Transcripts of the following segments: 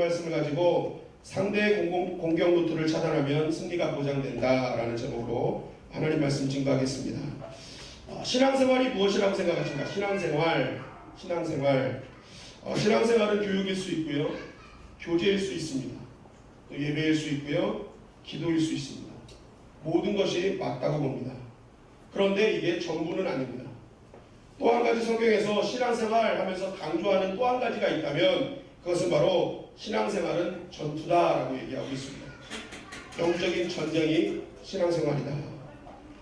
말씀을 가지고 상대의 공격 루트를 차단하면 승리가 보장된다라는 제목으로 하나님 말씀 증거하겠습니다. 신앙생활이 무엇이라고 생각하십니까? 신앙생활은 교육일 수 있고요, 교제일 수 있습니다. 또 예배일 수 있고요, 기도일 수 있습니다. 모든 것이 맞다고 봅니다. 그런데 이게 전부는 아닙니다. 또 한 가지 성경에서 신앙생활 하면서 강조하는 또 한 가지가 있다면 그것은 바로 신앙생활은 전투다라고 얘기하고 있습니다. 영적인 전쟁이 신앙생활이다.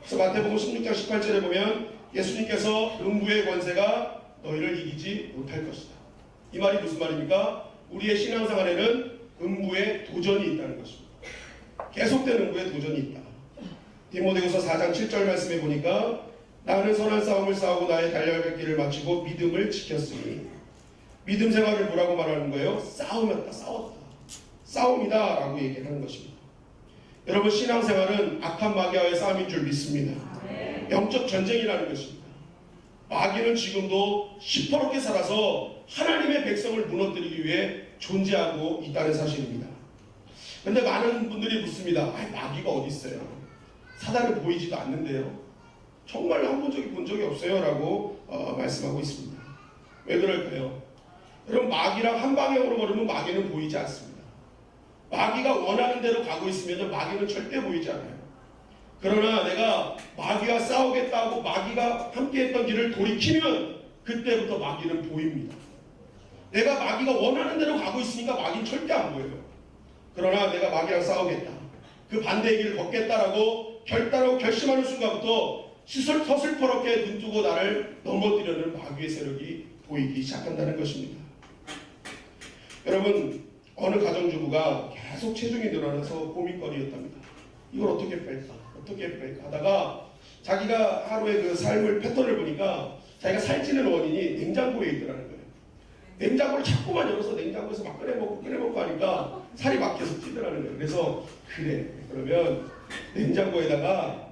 그래서 마태복음 16장 18절에 보면 예수님께서 음부의 권세가 너희를 이기지 못할 것이다. 이 말이 무슨 말입니까? 우리의 신앙생활에는 음부의 도전이 있다는 것입니다. 계속된 음부의 도전이 있다. 디모데후서 4장 7절 말씀에 보니까 나는 선한 싸움을 싸우고 나의 달려갈 길을 마치고 믿음을 지켰으니, 믿음 생활을 뭐라고 말하는 거예요? 싸웠다. 싸움이다 라고 얘기를 하는 것입니다. 여러분, 신앙생활은 악한 마귀와의 싸움인 줄 믿습니다. 영적 전쟁이라는 것입니다. 마귀는 지금도 시퍼렇게 살아서 하나님의 백성을 무너뜨리기 위해 존재하고 있다는 사실입니다. 그런데 많은 분들이 묻습니다. 마귀가 어디 있어요? 사단은 보이지도 않는데요. 정말 본 적이 없어요 라고 말씀하고 있습니다. 왜 그럴까요? 여러분, 마귀랑 한 방향으로 걸으면 마귀는 보이지 않습니다. 마귀가 원하는 대로 가고 있으면 마귀는 절대 보이지 않아요. 그러나 내가 마귀와 싸우겠다고 마귀가 함께했던 길을 돌이키면 그때부터 마귀는 보입니다. 내가 마귀가 원하는 대로 가고 있으니까 마귀는 절대 안 보여요. 그러나 내가 마귀랑 싸우겠다, 그 반대의 길을 걷겠다라고 결단하고 결심하는 순간부터 서슬퍼렇게 눈뜨고 나를 넘어뜨리는 마귀의 세력이 보이기 시작한다는 것입니다. 여러분, 어느 가정주부가 계속 체중이 늘어나서 고민거리였답니다. 이걸 어떻게 뺄까 하다가 자기가 하루의 그 삶을 패턴을 보니까 자기가 살찌는 원인이 냉장고에 있더라는 거예요. 냉장고를 자꾸만 열어서 냉장고에서 막 꺼내먹고 하니까 살이 막 계속 찌더라는 거예요. 그래서 그러면 냉장고에다가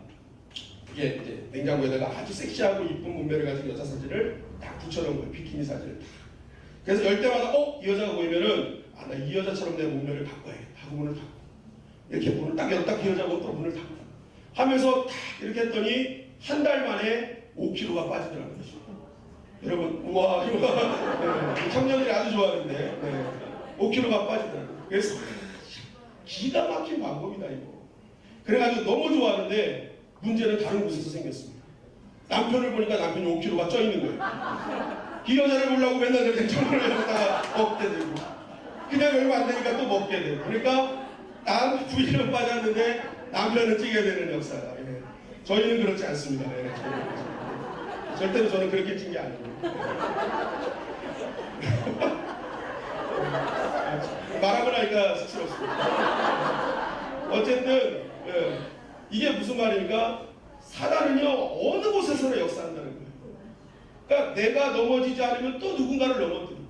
아주 섹시하고 이쁜 몸매를 가진 여자 사진을 딱 붙여놓은 거예요. 비키니 사진을. 그래서 열 때마다 이 여자가 보이면은 나 이 여자처럼 내 몸매를 바꿔야겠다 하고 문을 닫고, 이렇게 문을 딱 열었다 그 여자하고 또 문을 닫고 하면서 딱 이렇게 했더니 한 달 만에 5kg가 빠지더라는 것입니다. 여러분, 우와, 청년들이 아주 좋아하는데 5kg가 빠지더라는 거예요. 그래서 기가 막힌 방법이다 이거. 그래가지고 너무 좋아하는데 문제는 다른 곳에서 생겼습니다. 남편을 보니까 남편이 5kg가 쪄 있는 거예요. 이 여자를 보려고 맨날 이렇게 청년을 여기다가 먹게 되고, 그냥 얼마 안 되니까 또 먹게 되고, 그러니까 남 부인은 빠졌는데 남편은 찌게 되는 역사다. 저희는 그렇지 않습니다. 절대로 저는 그렇게 찐 게 아니에요. 말하고 나니까 쑥스럽습니다. 어쨌든 이게 무슨 말입니까? 사단은요, 어느 곳에서나 역사한다는 거예요. 그러니까 내가 넘어지지 않으면 또 누군가를 넘어뜨리고,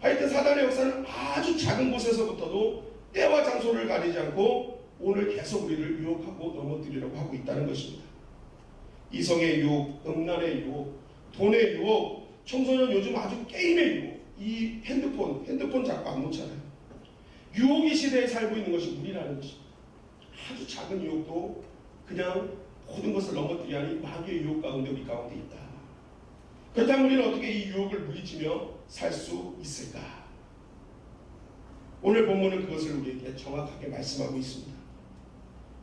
하여튼 사단의 역사는 아주 작은 곳에서부터도 때와 장소를 가리지 않고 오늘 계속 우리를 유혹하고 넘어뜨리려고 하고 있다는 것입니다. 이성의 유혹, 음란의 유혹, 돈의 유혹, 청소년 요즘 아주 게임의 유혹, 이 핸드폰 자꾸 안 놓잖아요. 유혹의 시대에 살고 있는 것이 우리라는 것입니다. 아주 작은 유혹도 그냥 모든 것을 넘어뜨리는 마귀의 유혹 가운데 우리 가운데 있다. 그렇다면 우리는 어떻게 이 유혹을 물리치며 살 수 있을까? 오늘 본문은 그것을 우리에게 정확하게 말씀하고 있습니다.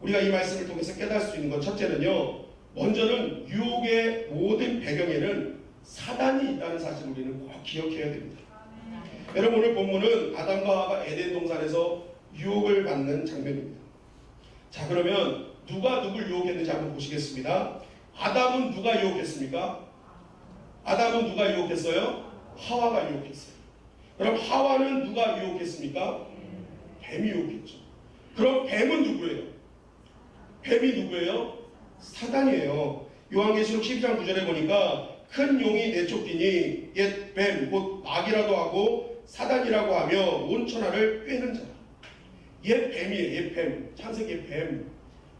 우리가 이 말씀을 통해서 깨달을 수 있는 것, 첫째는요, 먼저는 유혹의 모든 배경에는 사단이 있다는 사실을 우리는 꼭 기억해야 됩니다. 여러분, 오늘 본문은 아담과 하와가 에덴 동산에서 유혹을 받는 장면입니다. 자, 그러면 누가 누굴 유혹했는지 한번 보시겠습니다. 아담은 누가 유혹했습니까? 아담은 누가 유혹했어요? 하와가 유혹했어요. 그럼 하와는 누가 유혹했습니까? 뱀이 유혹했죠. 그럼 뱀은 누구예요? 뱀이 누구예요? 사단이에요. 요한계시록 12장 9절에 보니까 큰 용이 내쫓기니 옛 뱀, 곧 마귀라도 하고 사단이라고 하며 온 천하를 꿰는 자라. 옛 뱀이에요. 옛 뱀. 창세기의 뱀.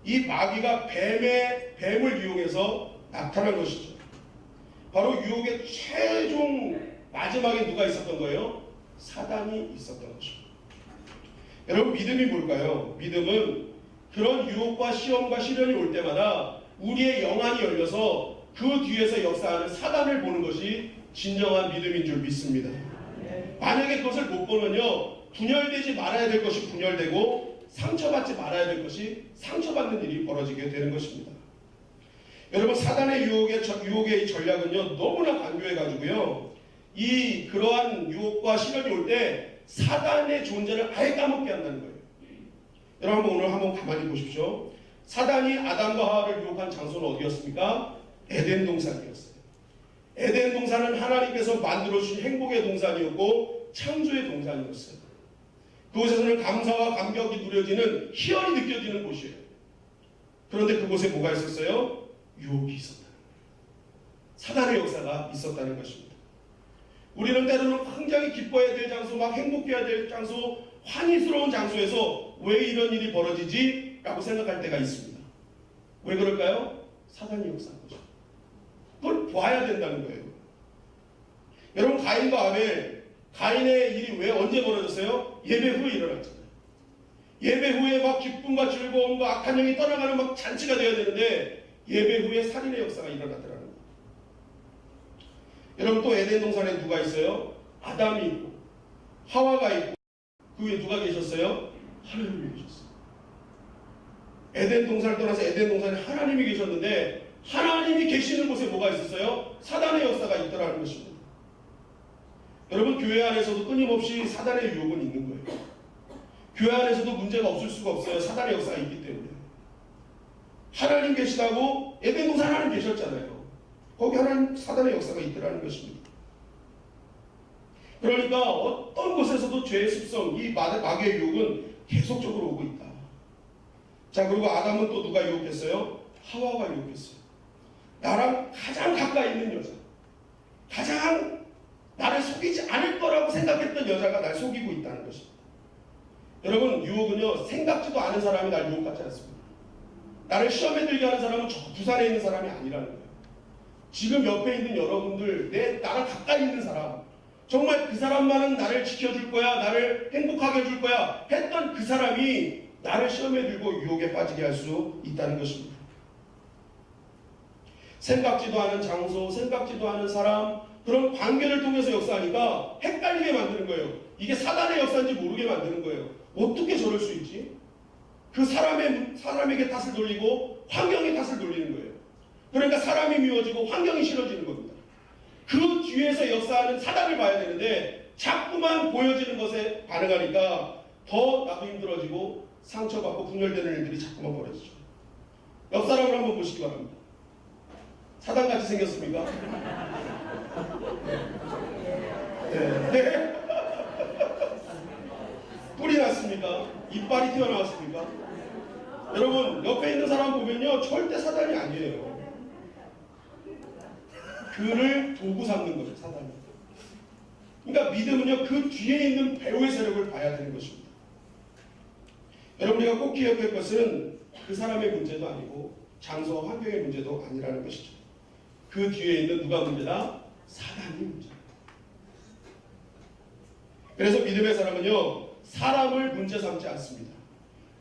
이 마귀가 뱀을 이용해서 나타난 것이죠. 바로 유혹의 최종 마지막에 누가 있었던 거예요? 사단이 있었던 것입니다. 여러분, 믿음이 뭘까요? 믿음은 그런 유혹과 시험과 시련이 올 때마다 우리의 영안이 열려서 그 뒤에서 역사하는 사단을 보는 것이 진정한 믿음인 줄 믿습니다. 만약에 그것을 못 보면요, 분열되지 말아야 될 것이 분열되고 상처받지 말아야 될 것이 상처받는 일이 벌어지게 되는 것입니다. 여러분, 사단의 유혹의 전략은요, 너무나 간교해가지고요, 그러한 유혹과 시련이 올 때 사단의 존재를 아예 까먹게 한다는 거예요. 여러분, 오늘 한번 가만히 보십시오. 사단이 아담과 하와를 유혹한 장소는 어디였습니까? 에덴 동산이었어요. 에덴 동산은 하나님께서 만들어주신 행복의 동산이었고 창조의 동산이었어요. 그곳에서는 감사와 감격이 누려지는 희열이 느껴지는 곳이에요. 그런데 그곳에 뭐가 있었어요? 유혹이 있었다는 거예요. 사단의 역사가 있었다는 것입니다. 우리는 때로는 굉장히 기뻐해야 될 장소, 막 행복해야 될 장소, 환희스러운 장소에서 왜 이런 일이 벌어지지? 라고 생각할 때가 있습니다. 왜 그럴까요? 사단이 역사한 거죠. 그걸 봐야 된다는 거예요. 여러분, 가인과 아벨, 가인의 일이 왜 언제 벌어졌어요? 예배 후에 일어났잖아요. 예배 후에 막 기쁨과 즐거움과 악한 영이 떠나가는 막 잔치가 되어야 되는데 예배 후에 살인의 역사가 일어났더라는 거예요. 여러분, 또 에덴 동산에 누가 있어요? 아담이 있고 하와가 있고 그 위에 누가 계셨어요? 하나님이 계셨어요. 에덴 동산을 떠나서 에덴 동산에 하나님이 계셨는데 하나님이 계시는 곳에 뭐가 있었어요? 사단의 역사가 있더라는 것입니다. 여러분, 교회 안에서도 끊임없이 사단의 유혹은 있는 거예요. 교회 안에서도 문제가 없을 수가 없어요. 사단의 역사가 있기 때문에. 하나님 계시다고 에덴 동산 하나님 계셨잖아요. 거기 하나님 사단의 역사가 있더라는 것입니다. 그러니까 어떤 곳에서도 죄의 습성, 이 마귀의 유혹은 계속적으로 오고 있다. 자, 그리고 아담은 또 누가 유혹했어요? 하와가 유혹했어요. 나랑 가장 가까이 있는 여자, 가장 나를 속이지 않을 거라고 생각했던 여자가 날 속이고 있다는 것입니다. 여러분, 유혹은요, 생각지도 않은 사람이 날 유혹하지 않습니다. 나를 시험에 들게 하는 사람은 저 부산에 있는 사람이 아니라는 거예요. 지금 옆에 있는 여러분들, 나랑 가까이 있는 사람, 정말 그 사람만은 나를 지켜줄 거야, 나를 행복하게 해줄 거야 했던 그 사람이 나를 시험에 들고 유혹에 빠지게 할 수 있다는 것입니다. 생각지도 않은 장소, 생각지도 않은 사람, 그런 관계를 통해서 역사하니까 헷갈리게 만드는 거예요. 이게 사단의 역사인지 모르게 만드는 거예요. 어떻게 저럴 수 있지? 그 사람에게 탓을 돌리고 환경에 탓을 돌리는 거예요. 그러니까 사람이 미워지고 환경이 싫어지는 겁니다. 그 뒤에서 역사하는 사단을 봐야 되는데 자꾸만 보여지는 것에 반응하니까 더 나도 힘들어지고 상처받고 분열되는 일들이 자꾸만 벌어지죠. 옆 사람을 한번 보시기 바랍니다. 사단같이 생겼습니까? 네. 뿔이 났습니까? 이빨이 튀어나왔습니까? 여러분, 옆에 있는 사람 보면요, 절대 사단이 아니에요. 그를 도구 삼는 거죠, 사단이. 그러니까 믿음은요, 그 뒤에 있는 배후의 세력을 봐야 되는 것입니다. 여러분, 우리가 꼭 기억할 것은 그 사람의 문제도 아니고 장소와 환경의 문제도 아니라는 것이죠. 그 뒤에 있는 누가 문제다? 사단이 문제다. 그래서 믿음의 사람은요, 사람을 문제 삼지 않습니다.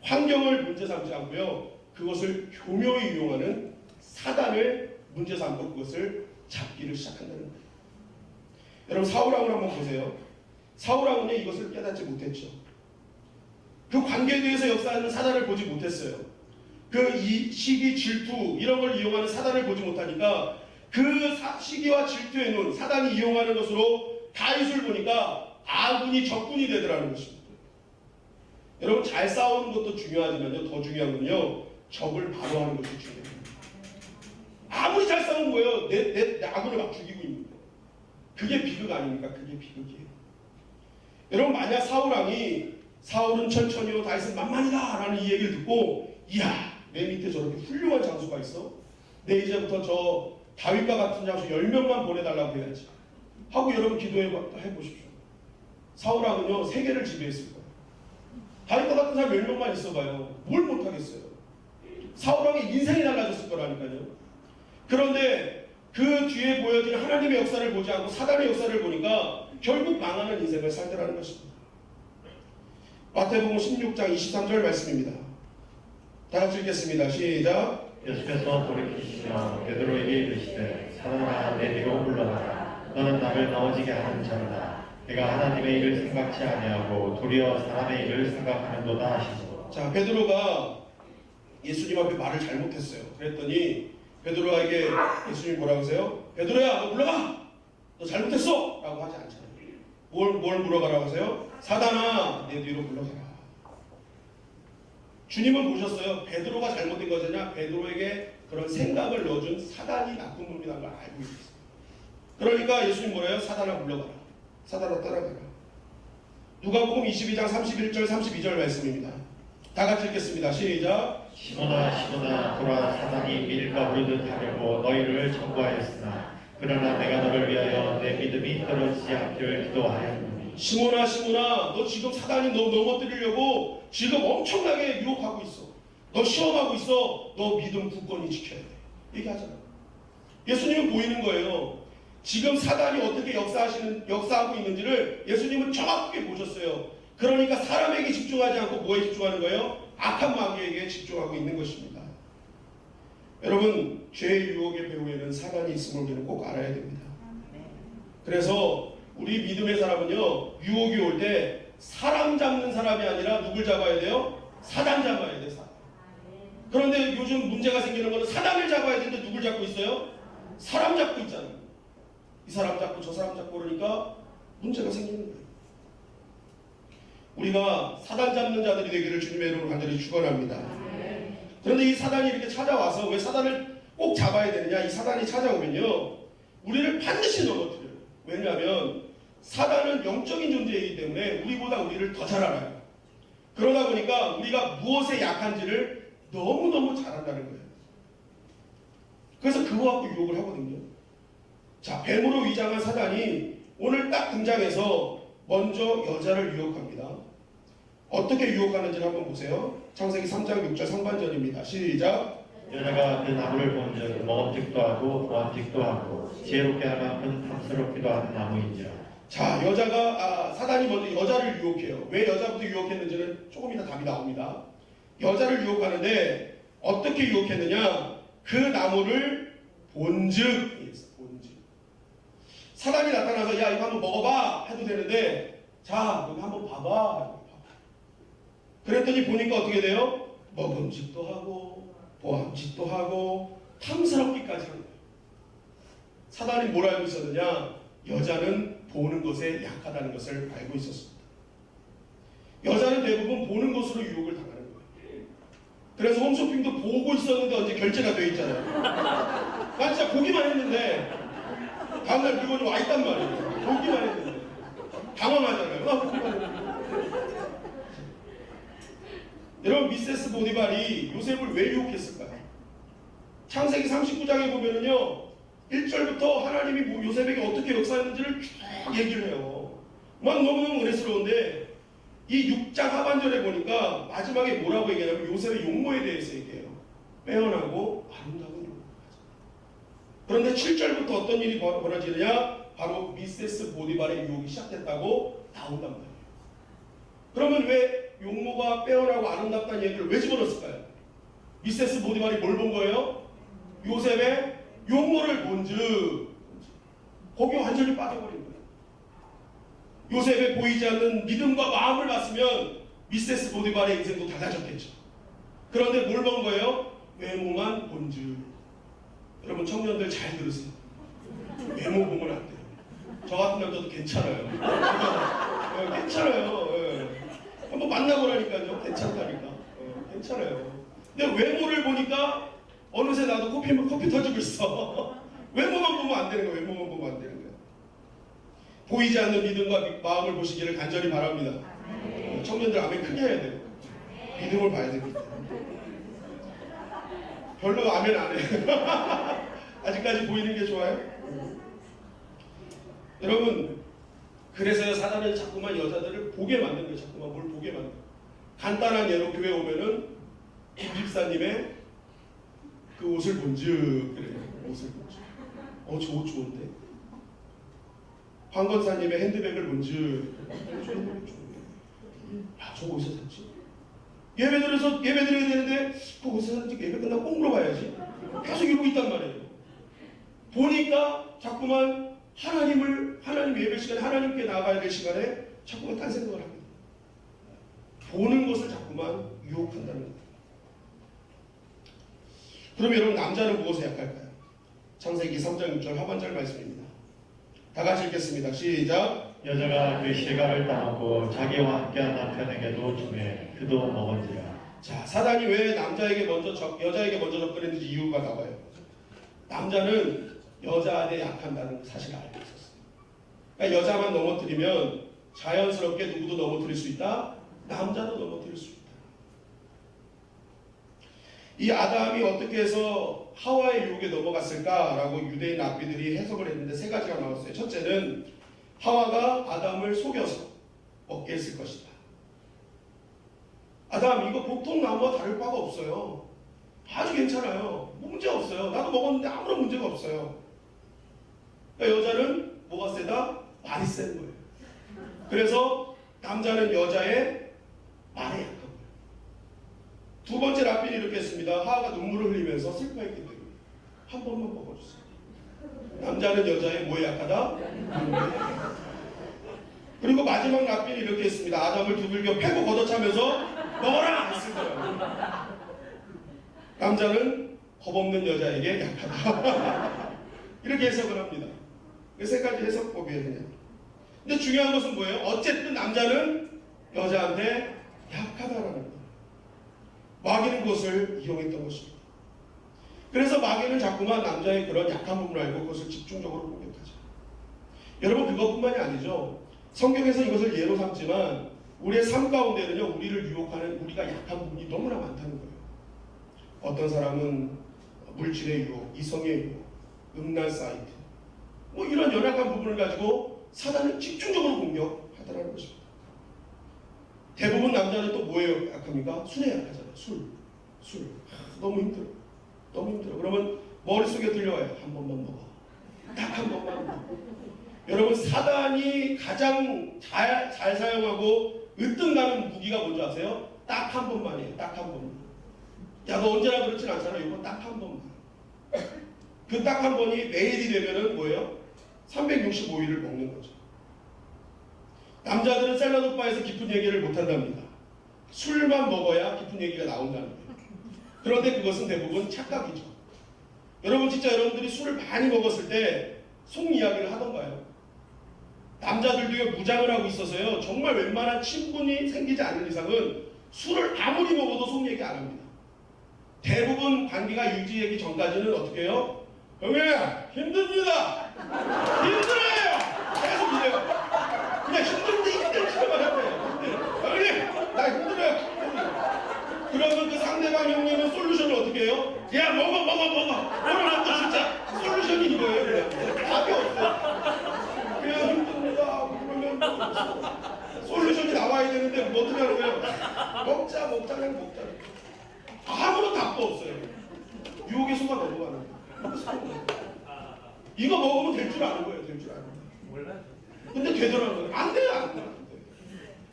환경을 문제 삼지 않고요, 그것을 교묘히 이용하는 사단을 문제 삼고 그것을 잡기를 시작한다는 거예요. 여러분, 사울왕을 한번 보세요. 사울왕은요, 이것을 깨닫지 못했죠. 그 관계에 대해서 역사하는 사단을 보지 못했어요. 이 시기, 질투 이런 걸 이용하는 사단을 보지 못하니까 그 시기와 질투의 눈, 사단이 이용하는 것으로 다윗을 보니까 아군이 적군이 되더라는 것입니다. 여러분, 잘 싸우는 것도 중요하지만요, 더 중요한 건요, 적을 바로 하는 것이 중요해요. 아무리 잘 싸우는 거예요, 내 아군을 막 죽이고 있는 거예요. 그게 비극 아닙니까? 그게 비극이에요. 여러분, 만약 사울은 천천히요, 다윗은 만만이다 라는 이 얘기를 듣고, 이야, 내 밑에 저렇게 훌륭한 장수가 있어? 내 이제부터 저 다윗과 같은 장수 10명만 보내달라고 해야지 하고 여러분 기도해보십시오. 사울왕은요, 세계를 지배했을 거예요. 다윗과 같은 사람 10명만 있어봐요. 뭘 못하겠어요. 사울왕의 인생이 달라졌을 거라니까요. 그런데 그 뒤에 보여진 하나님의 역사를 보지 않고 사단의 역사를 보니까 결국 망하는 인생을 살더라는 것입니다. 마태복음 16장 23절 말씀입니다. 다 같이 읽겠습니다. 시작. 예수께서 돌이키시며 베드로에게 이르시되 사단아 내 뒤로 물러나라. 너는 나를 넘어지게 하는 자로다. 내가 하나님의 일을 생각지 아니하고 도리어 사람의 일을 생각하는도다 하시고. 자, 베드로가 예수님 앞에 말을 잘못했어요. 그랬더니 베드로에게 예수님이 뭐라고 하세요? 베드로야, 너 물러가! 너 잘못했어! 라고 하지 않잖아요. 뭘 물어가라고 하세요? 사단아, 내 뒤로 물러가라. 주님은 보셨어요. 베드로가 잘못된 것이냐? 베드로에게 그런 생각을 넣어준 사단이 나쁜 놈이라는 걸 알고 있었어요. 그러니까 예수님 뭐래요? 사단아 물러가라. 사단아 떠나가라. 누가복음 22장 31절 32절 말씀입니다. 다 같이 읽겠습니다. 시작. 시몬아 시몬아 돌아 사단이 밀가 부르듯 하려고 너희를 청구하였으나 그러나 내가 너를 위하여 내 믿음이 떨어지지 않기를 기도하였노니. 시몬아 시몬아 너 지금 사단이 너 넘어뜨리려고 지금 엄청나게 유혹하고 있어. 너 시험하고 있어. 너 믿음 굳건히 지켜야 돼. 얘기하잖아요. 예수님은 보이는 거예요. 지금 사단이 어떻게 역사하고 있는지를 예수님은 정확하게 보셨어요. 그러니까 사람에게 집중하지 않고 뭐에 집중하는 거예요? 악한 마귀에게 집중하고 있는 것입니다. 여러분, 죄의 유혹의 배후에는 사단이 있음을 우리는 꼭 알아야 됩니다. 그래서 우리 믿음의 사람은요, 유혹이 올 때 사람 잡는 사람이 아니라 누굴 잡아야 돼요? 사단 잡아야 돼, 사단. 그런데 요즘 문제가 생기는 거는 사단을 잡아야 되는데 누굴 잡고 있어요? 사람 잡고 있잖아요. 이 사람 잡고 저 사람 잡고 그러니까 문제가 생기는 거예요. 우리가 사단 잡는 자들이 되기를 주님의 이름으로 간절히 축원합니다. 그런데 이 사단이 이렇게 찾아와서 왜 사단을 꼭 잡아야 되느냐? 이 사단이 찾아오면요, 우리를 반드시 넘어뜨려요. 왜냐하면 사단은 영적인 존재이기 때문에 우리보다 우리를 더 잘 알아요. 그러다 보니까 우리가 무엇에 약한지를 너무너무 잘 안다는 거예요. 그래서 그거 갖고 유혹을 하거든요. 자, 뱀으로 위장한 사단이 오늘 딱 등장해서 먼저 여자를 유혹합니다. 어떻게 유혹하는지를 한번 보세요. 창세기 3장 6절 상반절입니다. 시작. 여자가 그 나무를 본즉 먹음직도 하고 보암직도 하고 지혜롭게 할 만큼 탐스럽기도 하는 나무인지라. 자, 사단이 먼저 여자를 유혹해요. 왜 여자부터 유혹했는지는 조금 이따 답이 나옵니다. 여자를 유혹하는데 어떻게 유혹했느냐? 그 나무를 본즉. 사단이 나타나서 야, 이거 한번 먹어봐 해도 되는데, 자, 여기 한번 봐봐. 그랬더니 보니까 어떻게 돼요? 먹음직도 하고 보암직도 하고 탐스럽기까지 하는 거예요. 사단이 뭘 알고 있었느냐? 여자는 보는 것에 약하다는 것을 알고 있었습니다. 여자는 대부분 보는 것으로 유혹을 당하는 거예요. 그래서 홈쇼핑도 보고 있었는데 언제 결제가 돼 있잖아요. 난 진짜 보기만 했는데 다음날 물건이 와 있단 말이에요. 보기만 했는데 당황하잖아요. 보기만 했는데. 여러분, 미세스 보디발이 요셉을 왜 유혹했을까요? 창세기 39장에 보면은요, 1절부터 하나님이 요셉에게 어떻게 역사했는지를 쭉 얘기를 해요. 막 너무너무 은혜스러운데 이 6장 하반절에 보니까 마지막에 뭐라고 얘기하냐면 요셉의 용모에 대해서 얘기해요. 빼어나고 아름다운 용모. 그런데 7절부터 어떤 일이 벌어지느냐? 바로 미세스 보디발의 유혹이 시작됐다고 나온단 말이에요. 그러면 왜 용모가 빼어나고 아름답다는 얘기를 왜 집어넣었을까요? 미세스 보디발이 뭘 본 거예요? 요셉의 용모를 본즉 거기에 완전히 빠져버린 거예요. 요셉의 보이지 않는 믿음과 마음을 봤으면 미세스 보디발의 인생도 달라졌겠죠. 그런데 뭘 본 거예요? 외모만 본즉. 여러분, 청년들 잘 들으세요. 외모 보면 안 돼요. 저 같은 남자도 괜찮아요. 괜찮아요. 한번 만나보라니까요. 괜찮다니까. 괜찮아요. 근데 외모를 보니까 어느새 나도 코피 터지고 있어. 외모만 보면 안 되는 거예요. 외모만 보면 안 되는 거예요. 보이지 않는 믿음과 마음을 보시기를 간절히 바랍니다. 청년들 아멘 크게 해야 돼요. 믿음을 봐야 됩니다. 별로 아멘 안 해. 아직까지 보이는 게 좋아요? 여러분, 그래서 사단은 자꾸만 여자들을 보게 만드는 거예요. 자꾸만 뭘 보게 만드는 거예요. 간단한 예로 교회 오면은 김 집사님의 그 옷을 본즉 그래요. 옷을 본즉. 저 옷 좋은데. 황 권사님의 핸드백을 본즉. 좋은데. 야, 저거 어디서 샀지? 예배 드려야 되는데 그거 어디서 샀는지 예배 끝나고 꼭 물어봐야지. 계속 이러고 있단 말이에요. 보니까 자꾸만 하나님 예배 시간에 하나님께 나아가야 될 시간에 자꾸만 딴 생각을 합니다. 보는 것을 자꾸만 유혹한다는 거예요. 그럼 여러분 남자는 무엇에 약할까요? 창세기 3장 6절 하반절 말씀입니다. 다 같이 읽겠습니다. 시작. 여자가 그 실각을 따먹고 자기와 함께한 남편에게도 주매 그도 먹은지라. 자, 사단이 왜 여자에게 먼저 접근했는지 이유가 나와요. 남자는 여자한테 약한다는 사실을 알고 있었어요. 그러니까 여자만 넘어뜨리면 자연스럽게 누구도 넘어뜨릴 수 있다. 남자도 넘어뜨릴 수 있다. 이 아담이 어떻게 해서 하와의 유혹에 넘어갔을까라고 유대인 랍비들이 해석을 했는데 세 가지가 나왔어요. 첫째는 하와가 아담을 속여서 먹게 했을 것이다. 아담 이거 보통 나무와 다를 바가 없어요. 아주 괜찮아요. 문제 없어요. 나도 먹었는데 아무런 문제가 없어요. 그러니까 여자는 뭐가 세다? 말이 센 거예요. 그래서 남자는 여자의 말에 약한 거예요. 두 번째 랍빈이 이렇게 했습니다. 하와가 눈물을 흘리면서 슬퍼했기 때문에 한 번만 먹어주세요. 남자는 여자의 뭐에 약하다? 그리고 마지막 랍빈이 이렇게 했습니다. 아담을 두들겨 패고 걷어차면서 먹어라! 했을 거예요. 남자는 겁없는 여자에게 약하다. 이렇게 해석을 합니다. 세 가지 해석법이에요. 그냥. 근데 중요한 것은 뭐예요? 어쨌든 남자는 여자한테 약하다라는 거예요. 마귀는 그것을 이용했던 것입니다. 그래서 마귀는 자꾸만 남자의 그런 약한 부분을 알고 그것을 집중적으로 공격하죠. 여러분 그것뿐만이 아니죠. 성경에서 이것을 예로 삼지만 우리의 삶 가운데는요. 우리를 유혹하는 우리가 약한 부분이 너무나 많다는 거예요. 어떤 사람은 물질의 유혹, 이성의 유혹, 음란 사이트 뭐 이런 연약한 부분을 가지고 사단은 집중적으로 공격하더라는 것입니다. 대부분 남자는 또 뭐에 약합니까? 술에 약하잖아요. 술. 너무 힘들어. 그러면 머릿속에 들려와요. 한 번만 먹어. 딱 한 번만 먹어. 여러분 사단이 가장 잘 사용하고 으뜸나는 무기가 뭔지 아세요? 딱 한 번만이에요. 딱 한 번만. 야, 너 언제나 그렇진 않잖아. 이거 딱 한 번만. 그 딱 한 번이 매일이 되면은 뭐예요? 365일을 먹는 거죠. 남자들은 샐러드 바에서 깊은 얘기를 못 한답니다. 술만 먹어야 깊은 얘기가 나온다는 거예요. 그런데 그것은 대부분 착각이죠. 여러분 진짜 여러분들이 술을 많이 먹었을 때 속 이야기를 하던가요? 남자들도 무장을 하고 있어서요. 정말 웬만한 친분이 생기지 않는 이상은 술을 아무리 먹어도 속 얘기 안 합니다. 대부분 관계가 유지되기 전까지는 어떻게 해요? 형님 힘듭니다. 힘들어요. 계속 이래요. 그냥 힘든데 힘들지만 하고요. 형님 나 힘들어요. 그러면 그 상대방 형님은 솔루션을 어떻게 해요? 야 먹어. 오늘 또 진짜 솔루션이 이거예요. 그냥 답이 없어요. 그냥 힘듭니다. 그러면 솔루션이 나와야 되는데 뭐 어떻게 하는 거예요? 먹자 그냥 먹자. 아무런 답도 없어요. 유혹에 속아 넘어가는 거예요. 이거 먹으면 될 줄 아는 거예요. 될 줄 아는 거예요. 근데 되더라고요. 안 돼요.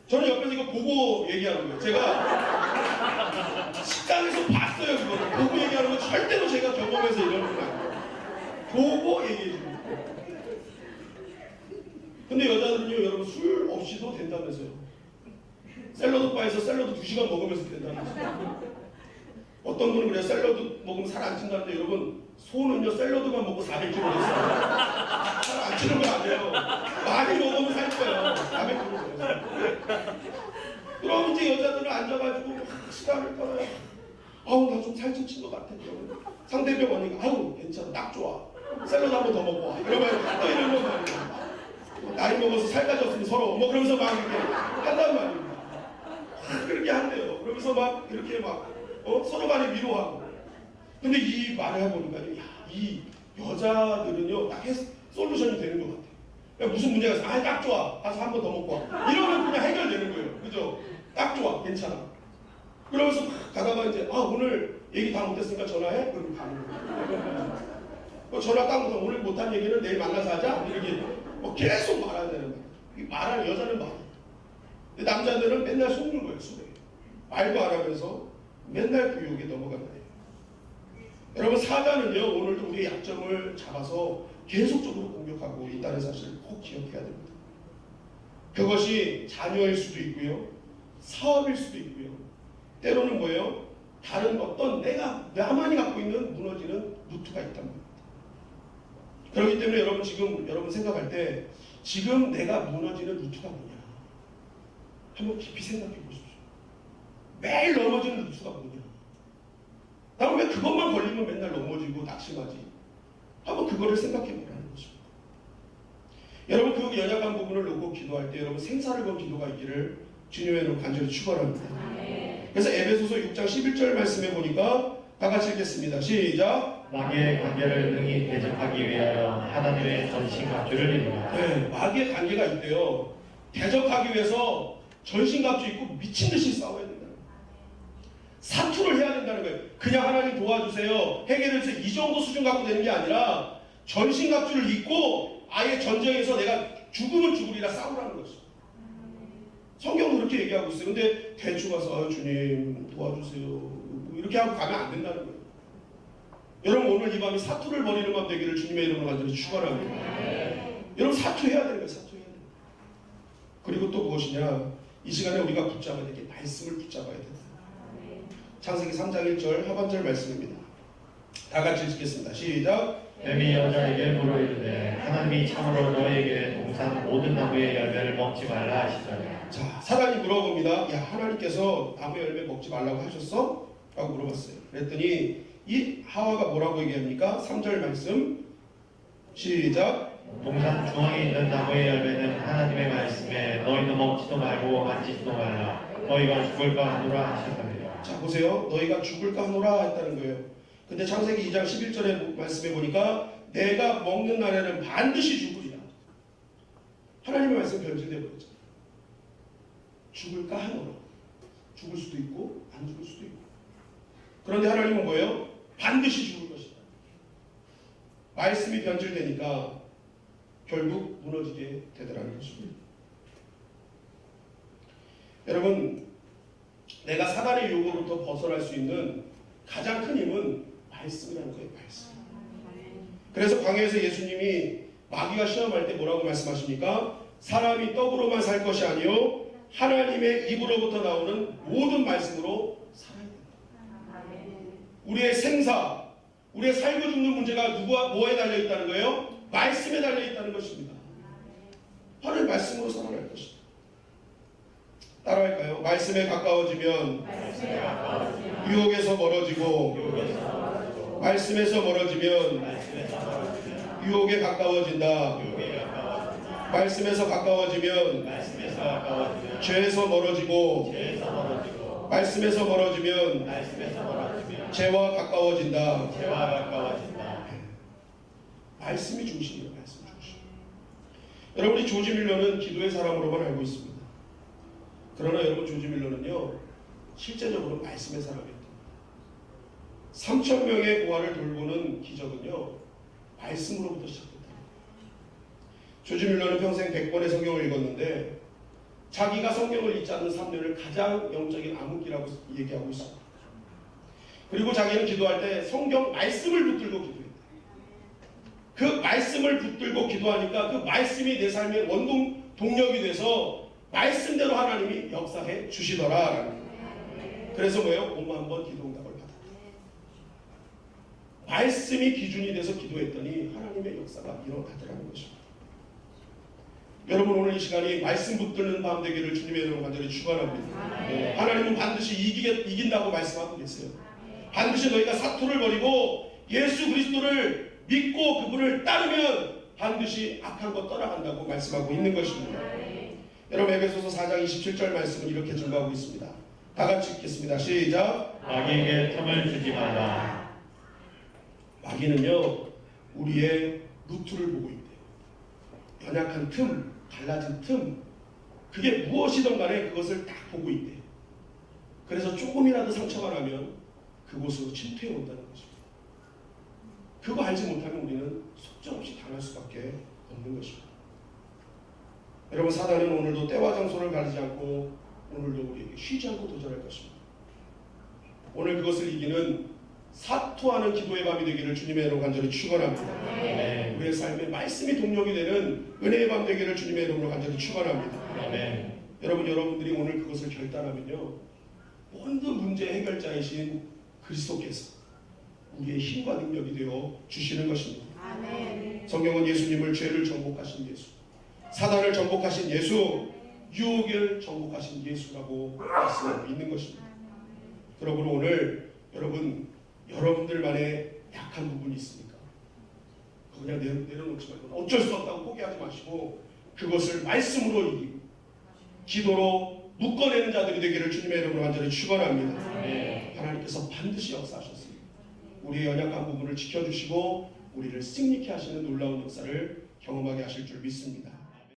저는 옆에서 이거 보고 얘기하는 거예요. 제가 식당에서 봤어요. 그거를. 보고 얘기하는 거 절대로 제가 경험해서 이러는 거 아니에요. 보고 얘기해 주는 거예요. 근데 여자들은요, 여러분 술 없이도 된다면서요. 샐러드 바에서 샐러드 2시간 먹으면서 된다면서요. 어떤 분은 그래요. 샐러드 먹으면 살 안 찐다는데 여러분 소는요 샐러드만 먹고 400kg 됐어요. 살 안 찌는 거 아니에요. 많이 먹으면 살 거예요. 400kg 됐어요. 그럼 이제 여자들은 앉아가지고 시간을 끌어요. 아우 나 좀 살찐 것 같아. 상대방 오니까 아우 괜찮아 딱 좋아. 샐러드 한 번 더 먹고 와. 이러면 또 이런 거 말이에요. 나이 먹어서 살까지 없으면 서로 뭐 그러면서 막 이렇게 한단 말입니다. 그렇게 한대요. 그러면서 막 이렇게 막 서로 간에 위로하고. 근데 이 말을 해보니까 이 여자들은요 딱 솔루션이 되는 것 같아요. 그러니까 무슨 문제가 있어. 딱 좋아. 가서 한 번 더 먹고 와. 이러면 그냥 해결되는 거예요. 그죠? 딱 좋아. 괜찮아. 그러면서 가다가 이제 오늘 얘기 다 못했으니까 전화해? 그러면 가는 거예요. 전화 딱 못하면 오늘 못한 얘기는 내일 만나서 하자? 이렇게 계속 말해야 되는 거예요. 말하는 여자는 말이에요. 근데 남자들은 맨날 속는 거예요. 술에. 말도 안 하면서 맨날 그 유혹에 넘어간다. 여러분, 사단은요 오늘도 우리의 약점을 잡아서 계속적으로 공격하고 있다는 사실을 꼭 기억해야 됩니다. 그것이 자녀일 수도 있고요, 사업일 수도 있고요, 때로는 뭐예요? 다른 어떤 나만이 갖고 있는 무너지는 루트가 있단 말입니다. 그렇기 때문에 여러분 생각할 때 지금 내가 무너지는 루트가 뭐냐 한번 깊이 생각해 보십시오. 매일 넘어지는 루트가 뭐냐? 나는 왜 그것만 걸리면 맨날 넘어지고 낙심하지? 한번 그거를 생각해 보라는 것입니다. 여러분, 그 연약한 부분을 놓고 기도할 때 여러분 생사를 건 기도가 있기를 주님의 이름으로 간절히 축원합니다. 그래서 에베소서 6장 11절 말씀해 보니까 다 같이 읽겠습니다. 시작. 마귀의 관계를 능히 대적하기 위하여 하나님의 전신갑주를 입으라. 네, 마귀의 관계가 있대요. 대적하기 위해서 전신갑주 입고 미친 듯이 싸워야 된다는 거예요. 사투를 해야 된다는 거예요. 그냥 하나님 도와주세요, 해결해주세요, 이 정도 수준 갖고 되는 게 아니라 전신갑주를 입고 아예 전쟁에서 내가 죽으면 죽으리라 싸우라는 거죠. 성경은 그렇게 얘기하고 있어요. 근데 대충 와서 주님 도와주세요 이렇게 하고 가면 안 된다는 거예요. 여러분, 오늘 이 밤이 사투를 벌이는 밤 되기를 주님의 이름으로 간절히 축원합니다. 여러분, 사투해야 되는 거예요. 사투해야 돼요. 그리고 또 무엇이냐, 이 시간에 우리가 붙잡아야 될 게 말씀을 붙잡아야 돼요. 창세기 3장 1절 하반절 말씀입니다. 다 같이 읽겠습니다. 시작. 뱀이 여자에게 물어이르되 하나님이 참으로 너에게 동산 모든 나무의 열매를 먹지 말라 하시더니. 자, 사단이 물어봅니다. 야, 하나님께서 나무 열매 먹지 말라고 하셨어? 라고 물어봤어요. 그랬더니 이 하와가 뭐라고 얘기합니까? 3절 말씀 시작. 동산 중앙에 있는 나무의 열매는 하나님의 말씀에 너희는 먹지도 말고 만지지도 말라 너희가 죽을까 하노라 하셨답니다. 자, 보세요. 너희가 죽을까 하노라 했다는 거예요. 근데 창세기 2장 11절에 말씀해 보니까 내가 먹는 날에는 반드시 죽으리라. 하나님의 말씀 변질되어 버렸잖아요. 죽을까 하노라. 죽을 수도 있고 안 죽을 수도 있고. 그런데 하나님은 뭐예요? 반드시 죽을 것이다. 말씀이 변질되니까 결국 무너지게 되더라는 것입니다. 여러분, 내가 사단의 유혹으로부터 벗어날 수 있는 가장 큰 힘은 말씀이라는 거예요. 말씀. 그래서 광야에서 예수님이 마귀가 시험할 때 뭐라고 말씀하십니까? 사람이 떡으로만 살 것이 아니요 하나님의 입으로부터 나오는 모든 말씀으로 살아야 된다. 우리의 생사, 우리의 살고 죽는 문제가 뭐에 달려 있다는 거예요? 말씀에 달려 있다는 것입니다. 하나님의 말씀으로 살아갈 것이다. 따라할까요? 말씀에 가까워지면 유혹에서 멀어지고, 말씀에서 멀어지면 유혹에 가까워진다. 말씀에서 가까워지면 죄에서 멀어지고, 말씀에서 멀어지면 죄와 가까워진다. 말씀이 중심이에요. 말씀 중심. 여러분이 조지 밀러는 기도의 사람으로만 알고 있습니다. 그러나 여러분, 조지 밀러는요 실제적으로 말씀의 사람이었다. 3,000명의 고아를 돌보는 기적은요 말씀으로부터 시작됐다. 조지 밀러는 평생 100권의 성경을 읽었는데 자기가 성경을 읽지 않는 3년을 가장 영적인 암흑기라고 얘기하고 있습니다. 그리고 자기는 기도할 때 성경 말씀을 붙들고 기도했다. 그 말씀을 붙들고 기도하니까 그 말씀이 내 삶의 동력이 돼서 말씀대로 하나님이 역사해 주시더라. 그래서 뭐예요? 5만 번 기도응답을 받았다. 말씀이 기준이 돼서 기도했더니 하나님의 역사가 일어나더라는 것입니다. 여러분, 오늘 이 시간이 말씀 붙들는 밤 되기를 주님의 이름으로 간절히 축원합니다. 하나님은 반드시 이긴다고 말씀하고 계세요. 반드시 너희가 사투를 버리고 예수 그리스도를 믿고 그분을 따르면 반드시 악한 것 떠나간다고 말씀하고 있는 것입니다. 여러분, 에베소서 4장 27절 말씀은 이렇게 증거하고 있습니다. 다 같이 읽겠습니다. 시작. 마귀에게 틈을 주지 말라. 마귀는요 우리의 루트를 보고 있대요. 연약한 틈, 갈라진 틈, 그게 무엇이든 간에 그것을 딱 보고 있대요. 그래서 조금이라도 상처가 나면 그곳으로 침투해 온다는 것입니다. 그거 알지 못하면 우리는 속절없이 당할 수밖에 없는 것입니다. 여러분, 사단은 오늘도 때와 장소를 가리지 않고 오늘도 우리에게 쉬지 않고 도전할 것입니다. 오늘 그것을 이기는 사투하는 기도의 밤이 되기를 주님의 이름으로 간절히 축원합니다. 아멘. 우리의 삶에 말씀이 동력이 되는 은혜의 밤 되기를 주님의 이름으로 간절히 축원합니다. 아멘. 여러분들이 오늘 그것을 결단하면요, 모든 문제 해결자이신 그리스도께서 우리의 힘과 능력이 되어 주시는 것입니다. 아멘. 성경은 예수님을 죄를 정복하신 예수, 사단을 정복하신 예수, 유혹을 정복하신 예수라고 말씀하고 있는 것입니다. 그러므로 오늘 여러분들만의 약한 부분이 있습니까? 그냥 내려놓지 말고 어쩔 수 없다고 포기하지 마시고 그것을 말씀으로 이기고 기도로 묶어내는 자들이 되기를 주님의 이름으로 간절히 축원합니다. 하나님께서 반드시 역사하셨습니다. 우리의 연약한 부분을 지켜주시고 우리를 승리케 하시는 놀라운 역사를 경험하게 하실 줄 믿습니다.